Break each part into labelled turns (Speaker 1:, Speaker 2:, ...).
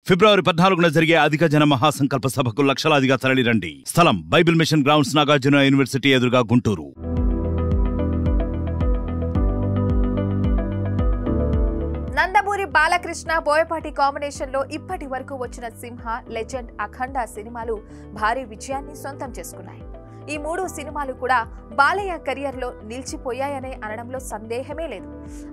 Speaker 1: ఫిబ్రవరి 14న జరిగే అధిక జన మహాసంకల్ప సభకు లక్షలాదిగా తరలిరండి. స్థలం Bible mission grounds, Nagarjuna university ఎదురుగా, గుంటూరు.
Speaker 2: నందమూరి బాలకృష్ణ బోయపాటి కాంబినేషన్ లో ఇప్పటి వరకు వచ్చిన సింహ, లెజెండ్, అఖండ సినిమాలు భారీ విజయాన్ని సొంతం చేసుకున్నాయి. ఈ మూడు సినిమాలు కూడా బాలయ్య కెరియర్ లో నిలిచిపోయాయనే అనడంలో సందేహమే లేదు.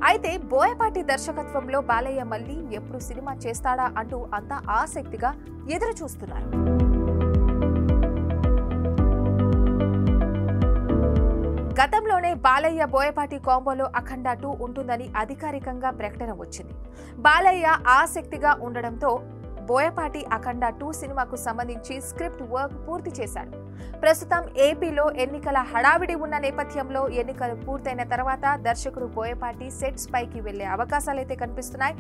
Speaker 2: అయితే బోయపాటి దర్శకత్వంలో బాలయ్య మళ్ళీ ఎప్పుడు సినిమా చేస్తాడా అంటూ అంతా ఆసక్తిగా ఎదురు చూస్తున్నారు. గతంలోనే బాలయ్య బోయపాటి కాంబోలో అఖండ 2 ఉంటుందని అధికారికంగా ప్రకటన వచ్చింది. బాలయ్య ఆసక్తిగా ఉండడంతో బోయపాటి అఖండ 2 సినిమాకు సంబంధించి స్క్రిప్ట్ వర్క్ పూర్తి చేశాడు. ప్రస్తుతం ఏపీలో ఎన్నికల హడావిడి ఉన్న నేపథ్యంలో ఎన్నికలు పూర్తయిన తర్వాత దర్శకుడు బోయపాటి సెట్స్ పైకి వెళ్లే అవకాశాలైతే కనిపిస్తున్నాయి.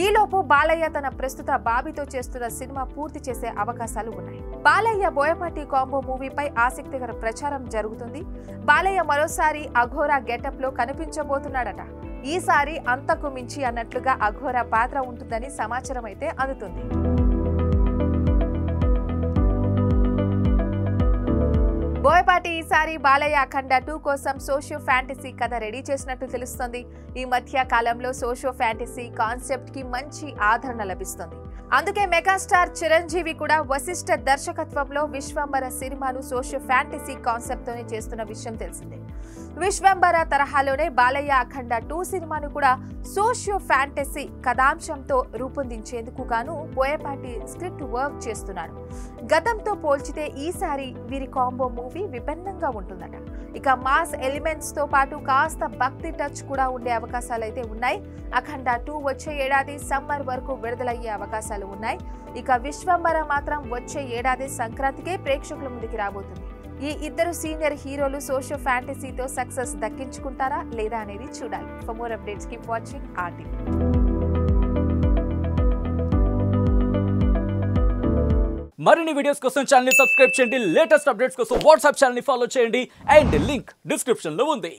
Speaker 2: ఈలోపు బాలయ్య తన ప్రస్తుత బాబీతో చేస్తున్న సినిమా పూర్తి చేసే అవకాశాలు ఉన్నాయి. బాలయ్య బోయపాటి కాంబో మూవీపై ఆసక్తికర ప్రచారం జరుగుతుంది. బాలయ్య మరోసారి అఘోరా గెటప్ లో కనిపించబోతున్నాడట. ఈసారి అంతకు మించి అన్నట్లుగా అఘోరా పాత్ర ఉంటుందని సమాచారం అయితే అందుతుంది. బోయపాటి ఈసారి బాలయ్య అఖండ 2 కోసం సోషియో ఫ్యాంటసీ కథ రెడీ చేసినట్టు తెలుస్తోంది. ఈ మధ్య కాలంలో సోషియో ఫ్యాంటసీ కాన్సెప్ట్ కి మంచి ఆదరణ లభిస్తుంది. అందుకే మెగాస్టార్ చిరంజీవి కూడా వశిష్ఠ దర్శకత్వంలో విశ్వంబర సినిమాను సోషియో ఫ్యాంటసీ కాన్సెప్ట్ తోనే చేస్తున్న విషయం తెలిసిందే. విశ్వంబర తరహాలోనే బాలయ్య అఖండ 2 సినిమాను కూడా సోషియో ఫ్యాంటసీ కథాంశంతో రూపొందించేందుకు గాను బోయపాటి స్క్రిప్ట్ వర్క్ చేస్తున్నాడు. గతంతో పోల్చితే ఈసారి వీరి కాంబో మూవీ విభిన్నంగా ఉంటుందట. ఇక మాస్ ఎలిమెంట్స్ తో పాటు కాస్త భక్తి టచ్ కూడా ఉండే అవకాశాలైతే ఉన్నాయి. అఖండ 2 వచ్చే ఏడాది సమ్మర్ వరకు విడుదలయ్యే అవకాశాలు ఉన్నాయి. ఇక విశ్వంబర మాత్రం వచ్చే ఏడాది సంక్రాంతికే ప్రేక్షకుల ముందుకి రాబోతుంది. ఈ ఇద్దరు సీనియర్ హీరోలు సోషియో ఫ్యాంటసీతో సక్సెస్ దక్కించుకుంటారా లేదా అనేది చూడాలి. For more updates keep watching RTV.
Speaker 3: మరిన్ని వీడియోస్ కోసం ఛానల్ ని సబ్స్క్రైబ్ చేయండి. లేటెస్ట్ అప్డేట్స్ కోసం వాట్సాప్ ఛానల్ ని ఫాలో చేయండి. అండ్ లింక్ డిస్క్రిప్షన్ లో ఉంది.